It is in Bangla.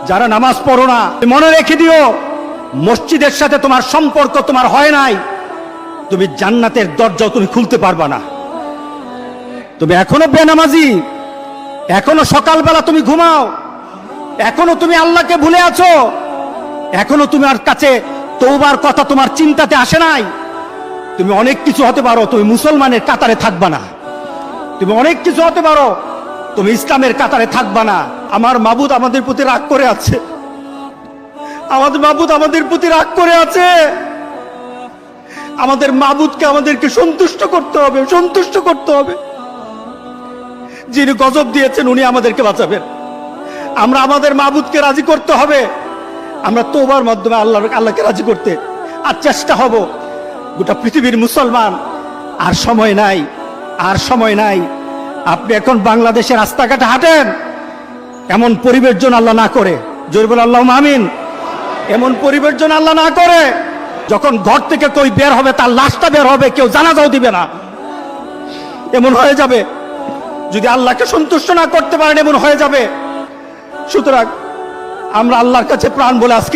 যারা নামাজ পড়ো না, মনে রেখে দিও, মসজিদের সাথে তোমার সম্পর্ক তোমার হয় নাই, তুমি জান্নাতের দরজাও তুমি খুলতে পারবা না। তুমি এখনো বেনামাজি, এখনো সকালবেলা তুমি ঘুমাও, এখনো তুমি আল্লাহকে ভুলে আছো, এখনো তোমার কাছে তওবার কথা তোমার চিন্তাতে আসে নাই। তুমি অনেক কিছু হতে পারো, তুমি মুসলমানের কাতারে থাকবা না। তুমি অনেক কিছু হতে পারো, তুমি ইসলামের কাতারে থাকবা না। আমার মাবুদ আমাদের প্রতি রাগ করে আছে, আমাদের মাবুদ আমাদের প্রতি রাগ করে আছে। আমাদের মাবুদকে আমাদেরকে সন্তুষ্ট করতে হবে, সন্তুষ্ট করতে হবে। যিনি গজব দিয়েছেন উনি আমাদেরকে বাঁচাবেন। আমরা আমাদের মাবুদকে রাজি করতে হবে। আমরা তওবার মাধ্যমে আল্লাহকে রাজি করতে আর চেষ্টা হব। গোটা পৃথিবীর মুসলমান, আর সময় নাই, আর সময় নাই। আপনি এখন বাংলাদেশের রাস্তাঘাটে হাঁটেন, এমন পরিবেশ যেন আল্লাহ না করে, জোরে বলে আল্লাহুম্মা আমিন। এমন পরিবেশ যেন আল্লাহ না করে, যখন ঘর থেকে কই বের হবে তার লাশটা বের হবে, কেউ জানাজাও দিবে না। এমন হয়ে যাবে যদি আল্লাহকে সন্তুষ্ট না করতে পারেন, এমন হয়ে যাবে। সুতরাং আমরা আল্লাহর কাছে প্রাণ বলে আজকে